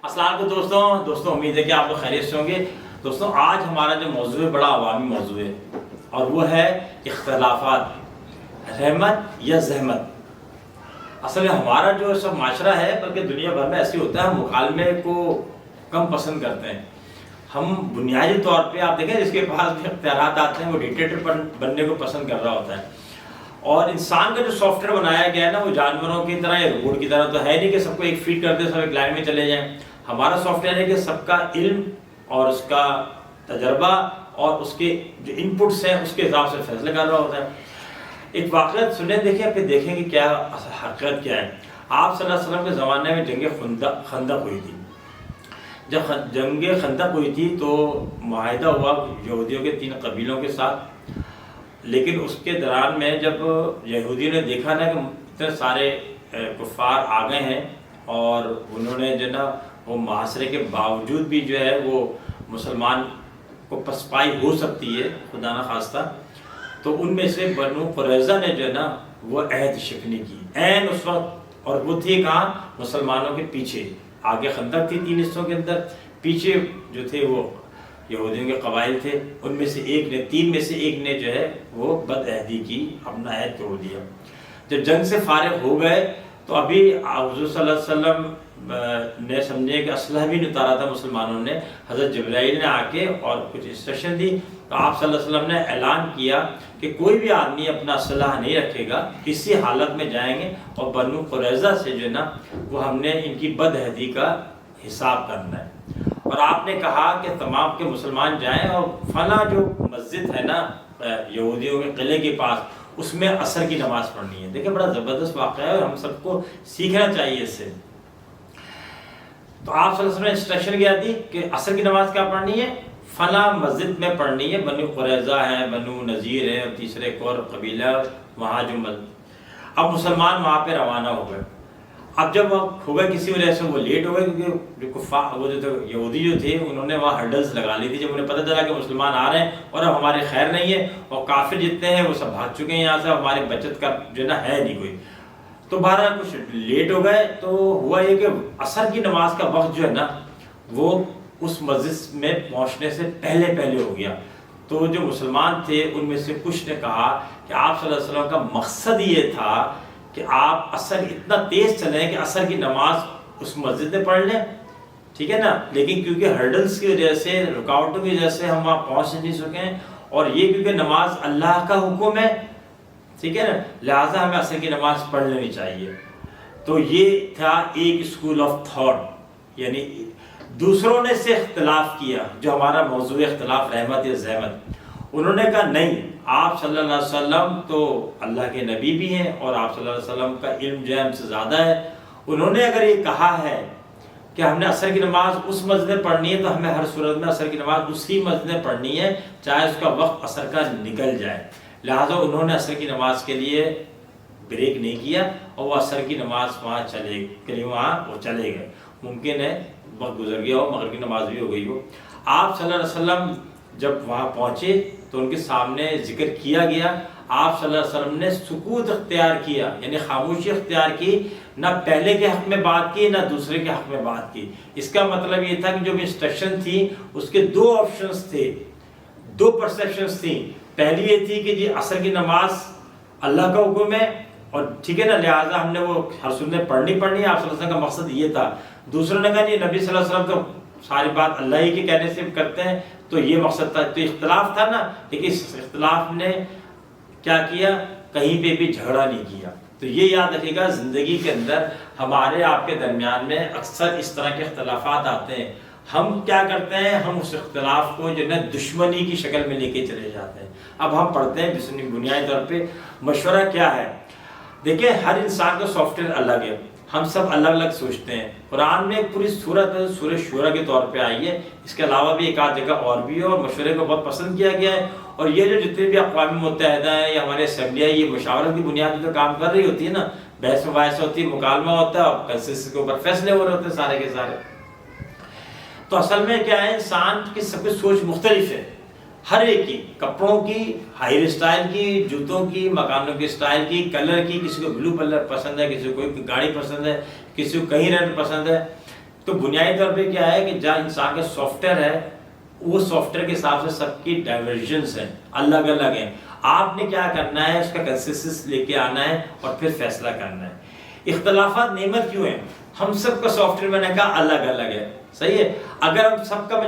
السلام علیکم دوستوں امید ہے کہ آپ لوگ خیریت سے ہوں گے۔ دوستوں آج ہمارا جو موضوع ہے بڑا عوامی موضوع ہے اور وہ ہے اختلافات، رحمت یا زحمت۔ اصل میں ہمارا جو سب معاشرہ ہے بلکہ دنیا بھر میں ایسے ہوتا ہے، ہم مکالمے کو کم پسند کرتے ہیں۔ ہم بنیادی طور پہ آپ دیکھیں جس کے پاس بھی اختیارات آتے ہیں وہ ڈکٹیٹر بننے کو پسند کر رہا ہوتا ہے، اور انسان کا جو سافٹ ویئر بنایا گیا ہے نا وہ جانوروں کی طرح یا روبوٹ کی طرح تو ہے نہیں کہ سب کو ایک فیڈ کر دے سب ایک لائن میں چلے جائیں۔ ہمارا سافٹ ویئر ہے کہ سب کا علم اور اس کا تجربہ اور اس کے جو ان پٹس ہیں اس کے حساب سے فیصلہ کر رہا ہوتا ہے۔ ایک واقعہ سنیں دیکھیں پھر دیکھیں کہ کیا حقیقت کیا ہے۔ آپ صلی اللہ علیہ وسلم کے زمانے میں جنگ خندق ہوئی تھی۔ جب جنگ خندق ہوئی تھی تو معاہدہ ہوا یہودیوں کے 3 قبیلوں کے ساتھ، لیکن اس کے دوران میں جب یہودیوں نے دیکھا نا کہ اتنے سارے کفار آ گئے ہیں اور انہوں نے جو نا وہ محاصرے کے باوجود بھی جو ہے وہ مسلمان کو پسپائی ہو سکتی ہے خدا نہ خواستہ، تو ان میں سے بنو قریظہ نے جو ہے نا وہ عہد شکنی کی عین اس وقت، اور وہ تھی کہاں؟ مسلمانوں کے پیچھے۔ آگے خندق تھی 3 حصوں کے اندر، پیچھے جو تھے وہ یہودیوں کے قبائل تھے، ان میں سے ایک نے 3 میں سے ایک نے جو ہے وہ بد عہدی کی، اپنا عہد توڑ دیا۔ جب جنگ سے فارغ ہو گئے تو ابھی حضور صلی اللہ علیہ وسلم نے سمجھے کہ اسلحہ بھی نہیں اتارا تھا مسلمانوں نے، حضرت جبرائیل نے آ کے اور کچھ انسٹرکشن دی، تو آپ صلی اللہ علیہ وسلم نے اعلان کیا کہ کوئی بھی آدمی اپنا اسلحہ نہیں رکھے گا، اسی حالت میں جائیں گے اور بنو قریظہ سے جو ہے نا وہ ہم نے ان کی بد عہدی کا حساب کرنا ہے۔ اور آپ نے کہا کہ تمام کے مسلمان جائیں اور فلاں جو مسجد ہے نا یہودیوں کے قلعے کے پاس، اس میں عصر کی نماز پڑھنی ہے۔ دیکھیں بڑا زبردست واقعہ ہے اور ہم سب کو سیکھنا چاہیے اس سے۔ تو آپ صلی اللہ علیہ وسلم نے انسٹرکشن کیا دی کہ عصر کی نماز کیا پڑھنی ہے؟ فلاں مسجد میں پڑھنی ہے، بنو قریظہ ہے، بنو نذیر ہے اور تیسرے ایک اور قبیلہ وہاں جو اب مسلمان وہاں پہ روانہ ہو گئے۔ اب جب ہو گئے کسی وجہ سے وہ لیٹ ہو گئے، کیونکہ جو کفار وہ جو تھے یہودی جو تھے انہوں نے وہاں ہرڈلز لگا لی تھی۔ جب انہیں پتہ چلا کہ مسلمان آ رہے ہیں اور اب ہمارے خیر نہیں ہے اور کافر جتنے ہیں وہ سب بھاگ چکے ہیں یہاں سے، ہماری بچت کا جو نا ہے نہیں کوئی، تو بہرحال کچھ لیٹ ہو گئے۔ تو ہوا یہ کہ عصر کی نماز کا وقت جو ہے نا وہ اس مسجد میں پہنچنے سے پہلے ہو گیا۔ تو جو مسلمان تھے ان میں سے کچھ نے کہا کہ آپ صلی اللہ علیہ وسلم کا مقصد یہ تھا کہ آپ عصر اتنا تیز چلیں کہ عصر کی نماز اس مسجد میں پڑھ لیں، ٹھیک ہے نا، لیکن کیونکہ ہرڈلز کی وجہ سے، رکاوٹوں کی وجہ سے ہم وہاں پہنچ نہیں سکیں، اور یہ کیونکہ نماز اللہ کا حکم ہے، ٹھیک ہے نا، لہٰذا ہمیں عصر کی نماز پڑھ لینی چاہیے۔ تو یہ تھا ایک اسکول آف تھاٹ، یعنی دوسروں نے سے اختلاف کیا، جو ہمارا موضوع اختلاف رحمت یا زحمت، انہوں نے کہا نہیں، آپ صلی اللہ علیہ وسلم تو اللہ کے نبی بھی ہیں اور آپ صلی اللہ علیہ وسلم کا علم جو ہے ہم سے زیادہ ہے، انہوں نے اگر یہ کہا ہے کہ ہم نے عصر کی نماز اس مسجد میں پڑھنی ہے تو ہمیں ہر صورت میں عصر کی نماز اسی مسجد میں پڑھنی ہے، چاہے اس کا وقت عصر کا نکل جائے۔ لہٰذا انہوں نے عصر کی نماز کے لیے بریک نہیں کیا اور وہ عصر کی نماز وہاں چلے گئے۔ ممکن ہے وقت گزر گیا ہو، مغرب کی نماز بھی ہو گئی ہو۔ آپ صلی اللہ علیہ وسلم جب وہاں پہنچے تو ان کے سامنے ذکر کیا گیا، آپ صلی اللہ علیہ وسلم نے سکوت اختیار کیا، یعنی خاموشی اختیار کی، نہ پہلے کے حق میں بات کی نہ دوسرے کے حق میں بات کی۔ اس کا مطلب یہ تھا کہ جو بھی انسٹرکشن تھی اس کے 2 آپشنز تھے، 2 پرسیپشنز تھیں۔ پہلی یہ تھی کہ جی عصر کی نماز اللہ کا حکم ہے اور ٹھیک ہے نا، لہٰذا ہم نے وہ ہر صورت میں پڑھنی ہے، آپ صلی اللہ علیہ وسلم کا مقصد یہ تھا۔ دوسروں نے کہا جی نبی صلی اللہ علیہ وسلم تو ساری بات اللہ ہی کے کہنے سے کرتے ہیں، تو یہ مقصد تھا۔ تو اختلاف تھا نا، لیکن اس اختلاف نے کیا کیا؟ کہیں پہ بھی جھگڑا نہیں کیا۔ تو یہ یاد رکھیے گا، زندگی کے اندر ہمارے آپ کے درمیان میں اکثر اس طرح کے اختلافات آتے ہیں، ہم کیا کرتے ہیں؟ ہم اس اختلاف کو جو ہے دشمنی کی شکل میں لے کے چلے جاتے ہیں۔ اب ہم پڑھتے ہیں بنیادی طور پہ مشورہ کیا ہے۔ دیکھیں ہر انسان کا سافٹ ویئر الگ ہے، ہم سب الگ الگ سوچتے ہیں۔ قرآن میں ایک پوری سورت ہے، سورہ شورا کے طور پہ آئی ہے، اس کے علاوہ بھی ایک آدھ جگہ اور بھی ہے، اور مشورے کو بہت پسند کیا گیا ہے۔ اور یہ جو جتنے بھی اقوام متحدہ ہیں یا ہمارے اسمبلی ہے، یہ مشاورت کی بنیاد پہ تو کام کر رہی ہوتی ہے نا، بحث مباحثہ ہوتی ہے، مکالمہ ہوتا ہے اور کنسنسس کے اوپر فیصلے ہو رہے ہوتے ہیں سارے کے سارے۔ تو اصل میں کیا ہے، انسان کی سب کی سوچ مختلف ہے، ہر ایک کی، کپڑوں کی، ہائر اسٹائل کی، جوتوں کی، مکانوں کی اسٹائل کی، کلر کی، کسی کو بلو کلر پسند ہے، کسی کو کوئی گاڑی پسند ہے، کسی کو کہیں رنگ پسند ہے۔ تو بنیادی طور پہ کیا ہے کہ جہاں انسان کا سافٹ ویئر ہے وہ سافٹ ویئر کے حساب سے سب کی ڈائیورژنس ہیں، الگ الگ ہیں. آپ نے کیا کرنا ہے، اس کا کنسسٹنس لے کے آنا ہے اور پھر فیصلہ کرنا ہے. اختلافات نعمت کیوں ہیں؟ ہم سب کا سافٹ ویئر میں نے کہا الگ الگ ہے، صحیح ہے. اگر ہم سب کا،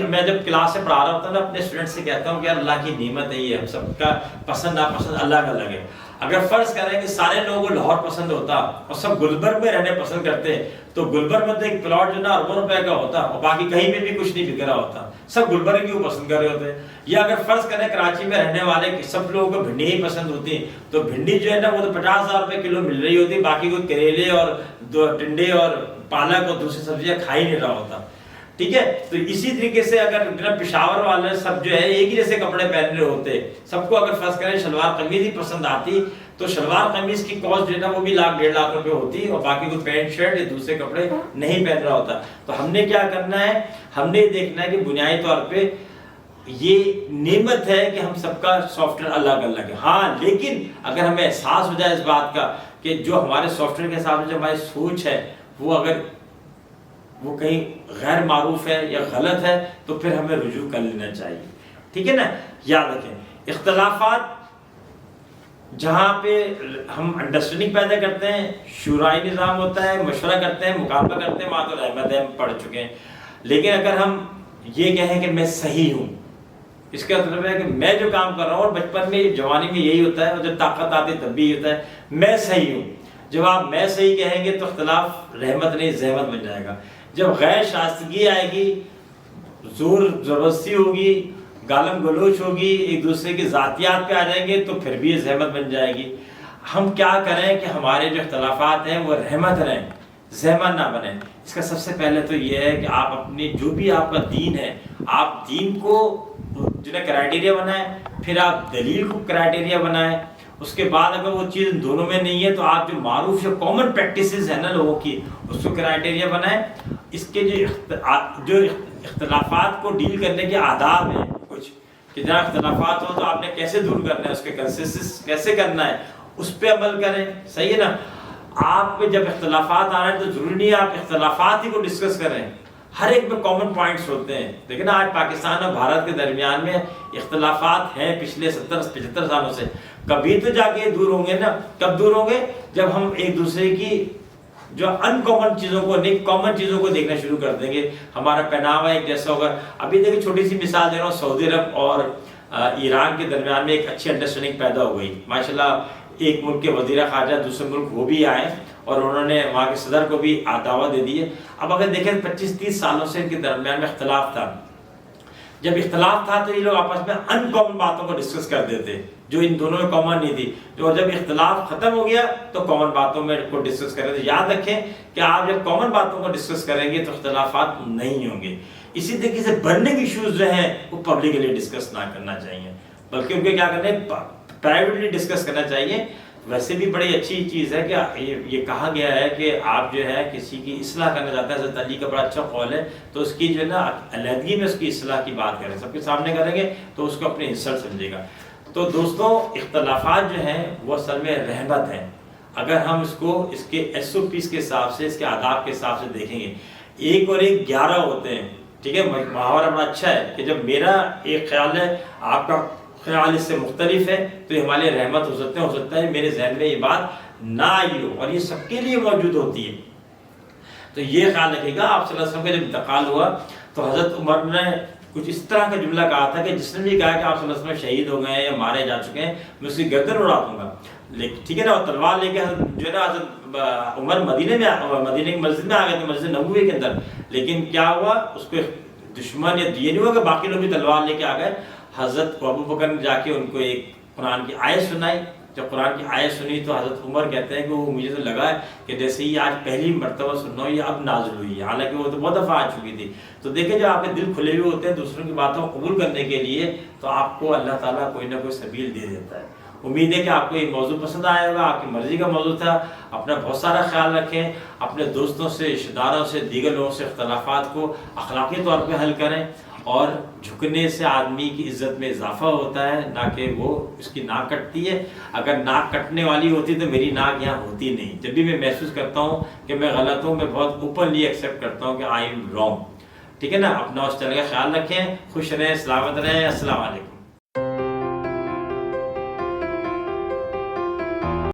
میں جب کلاس سے پڑھا رہا ہوتا ہوں نا اپنے اسٹوڈنٹ سے کہتا ہوں کہ یار اللہ کی نعمت ہے یہ، ہم سب کا پسند ناپسند الگ الگ ہے. اگر فرض کریں کہ سارے لوگوں کو لاہور پسند ہوتا اور سب گلبرگ میں رہنے پسند کرتے تو گلبرگ میں تو ایک پلاٹ جو نا اربوں روپے کا ہوتا اور باقی کہیں پہ بھی کچھ نہیں بک رہا ہوتا، سب گلبرگ کیوں پسند کر رہے ہوتے. یا اگر فرض کریں کراچی میں رہنے والے سب لوگوں کو بھنڈی ہی پسند ہوتی تو بھنڈی جو ہے نا وہ تو 50,000 روپے کلو مل رہی ہوتی، باقی کوئی کریلے اور ٹنڈے اور پالک اور دوسری سبزیاں کھا ہی نہیں رہا ہوتا. ٹھیک ہے. تو اسی طریقے سے اگر پشاور والے سب جو ہے ایک ہی جیسے کپڑے پہن رہے ہوتے، سب کو اگر فرض کریں شلوار قمیض ہی پسند آتی تو شلوار قمیض کی کاسٹ جو ہے نا وہ بھی 1,00,000-1.5 روپے ہوتی اور باقی کوئی پینٹ شرٹ یا دوسرے کپڑے نہیں پہن رہا ہوتا. تو ہم نے کیا کرنا ہے، ہم نے دیکھنا ہے کہ بنیادی طور پہ یہ نعمت ہے کہ ہم سب کا سافٹ ویئر الگ الگ ہے. ہاں لیکن اگر ہمیں احساس ہو جائے اس بات کا کہ جو ہمارے سافٹ ویئر کے حساب سے جو ہماری سوچ ہے وہ اگر وہ کہیں غیر معروف ہے یا غلط ہے تو پھر ہمیں رجوع کر لینا چاہیے. ٹھیک ہے نا. یاد رکھیں اختلافات جہاں پہ ہم انڈرسٹینڈنگ پیدا کرتے ہیں، شورائی نظام ہوتا ہے، مشورہ کرتے ہیں، مقابلہ کرتے ہیں، وہاں تو رحمت ہے، ہم پڑھ چکے ہیں. لیکن اگر ہم یہ کہیں کہ میں صحیح ہوں، اس کا مطلب ہے کہ میں جو کام کر رہا ہوں، اور بچپن میں جوانی میں یہی ہوتا ہے اور جب طاقت آتی تب بھی ہوتا ہے میں صحیح ہوں. جب آپ میں صحیح کہیں گے تو اختلاف رحمت نہیں زحمت بن جائے گا. جب غیر شائستگی آئے گی، زور زبردستی ہوگی، گالم گلوچ ہوگی، ایک دوسرے کی ذاتیات پہ آ جائیں گے تو پھر بھی یہ زحمت بن جائے گی. ہم کیا کریں کہ ہمارے جو اختلافات ہیں وہ رحمت رہیں، زحمت نہ بنیں. اس کا سب سے پہلے تو یہ ہے کہ آپ اپنی جو بھی آپ کا دین ہے، آپ دین کو جو ہے کرائٹیریا بنائیں، پھر آپ دلیل کو کرائٹیریا بنائیں. اس کے بعد اگر وہ چیز دونوں میں نہیں ہے تو آپ جو معروف جو کامن پریکٹسز ہیں نا لوگوں کی، اس کو کرائٹیریا بنائیں. اس کے جو اختلافات کو ڈیل کرنے کے آداب ہیں کچھ، کہ جہاں اختلافات ہو تو آپ نے کیسے دور کرنا ہے، اس کے کنسسٹنس کیسے کرنا ہے، اس پہ عمل کریں. صحیح ہے نا. آپ پہ جب اختلافات آ رہے ہیں تو ضروری نہیں ہے آپ اختلافات ہی کو ڈسکس کریں، ہر ایک میں کامن پوائنٹس ہوتے ہیں. لیکن آج پاکستان اور بھارت کے درمیان میں اختلافات ہیں پچھلے 70-75 سالوں سے. کبھی تو جا کے دور ہوں گے نا. کب دور ہوں گے؟ جب ہم ایک دوسرے کی جو ان کامن چیزوں کو کامن چیزوں کو دیکھنا شروع کر دیں گے. ہمارا پہناوا ایک جیسا ہوگا. ابھی دیکھیں چھوٹی سی مثال دے رہا ہوں، سعودی عرب اور ایران کے درمیان میں ایک اچھی انڈرسٹینڈنگ پیدا ہو گئی ماشاءاللہ. ایک ملک کے وزیر خارجہ دوسرے ملک وہ بھی آئے اور انہوں نے وہاں کے صدر کو بھی دعوت دے دی ہے. اب اگر دیکھیں 25-30 سالوں سے ان کے درمیان میں اختلاف تھا. جب اختلاف تھا تو یہ لوگ آپس میں ان کامن باتوں کو ڈسکس کر دیتے جو ان دونوں میں کامن نہیں تھی. اور جب اختلاف ختم ہو گیا تو کامن باتوں میں کو ڈسکس کر رہے تھے. یاد رکھیں کہ آپ جب کامن باتوں کو ڈسکس کریں گے تو اختلافات نہیں ہوں گے. اسی طریقے سے برننگ ایشوز جو ہیں وہ پبلکلی ڈسکس نہ کرنا چاہیے، بلکہ ان کے کیا کرنا ہے، پرائیویٹلی ڈسکس کرنا چاہیے. ویسے بھی بڑی اچھی چیز ہے کہ یہ کہا گیا ہے کہ آپ جو ہے کسی کی اصلاح کرنا چاہتے ہیں، حضرت علی کا بڑا اچھا قول ہے، تو اس کی جو ہے نا علیحدگی میں اس کی اصلاح کی بات کریں، سب کے سامنے کریں گے تو اس کو اپنی انسلٹ سمجھے گا. تو دوستوں اختلافات جو ہیں وہ اصل میں رحمت ہیں. اگر ہم اس کو اس کے SOPs کے حساب سے، اس کے آداب کے حساب سے دیکھیں گے، 1 اور 1 11 ہوتے ہیں. ٹھیک ہے. محاورہ بڑا اچھا ہے کہ جب میرا ایک خیال ہے آپ کا خیال اس سے مختلف ہے تو یہ ہمارے رحمت ہو سکتا ہے میرے ذہن میں یہ بات نہ آئی ہو، اور یہ سب کے لیے موجود ہوتی ہے. تو یہ خیال رکھے گا. آپ صلی اللہ علیہ وسلم کا جب انتقال ہوا تو حضرت عمر نے کچھ اس طرح کا جملہ کہا تھا کہ جس نے بھی کہا کہ آپ صلی اللہ علیہ وسلم شہید ہو گئے ہیں یا مارے جا چکے ہیں میں اس کی گردن اڑا دوں گا. لیکن ٹھیک ہے نا. اور تلوار لے کے جو ہے نا حضرت عمر مدینے کی مسجد میں آ گئے تھے، مسجد نبوی کے اندر. لیکن کیا ہوا، اس کو دشمن یا یہ نہیں ہوا کہ باقی لوگ بھی تلوار لے کے آ گئے. حضرت ابو بکر نے جا کے ان کو ایک قرآن کی آیت سنائی. جب قرآن کی آیت سنی تو حضرت عمر کہتے ہیں کہ وہ مجھے تو لگا ہے کہ جیسے یہ آج پہلی مرتبہ سننا ہو، یہ اب نازل ہوئی ہے، حالانکہ وہ تو بہت دفعہ آ چکی تھی. تو دیکھیں جب آپ کے دل کھلے ہوئے ہوتے ہیں دوسروں کی باتوں کو قبول کرنے کے لیے تو آپ کو اللہ تعالیٰ کوئی نہ کوئی سبیل دے دیتا ہے. امید ہے کہ آپ کو یہ موضوع پسند آیا ہوگا. آپ کی مرضی کا موضوع تھا. اپنا بہت سارا خیال رکھیں. اپنے دوستوں سے، رشتہ داروں سے، دیگر لوگوں سے اختلافات کو اخلاقی طور پہ حل کریں. اور جھکنے سے آدمی کی عزت میں اضافہ ہوتا ہے، نہ کہ وہ اس کی ناک کٹتی ہے۔ اگر ناک کٹنے والی ہوتی تو میری ناک یہاں ہوتی نہیں۔ جب بھی میں محسوس کرتا ہوں کہ میں غلط ہوں، میں بہت اوپنلی ایکسیپٹ کرتا ہوں کہ آئی ایم رانگ۔ ٹھیک ہے نا؟ اپنا اس طرح کا خیال رکھیں، خوش رہیں، سلامت رہیں، السلام علیکم۔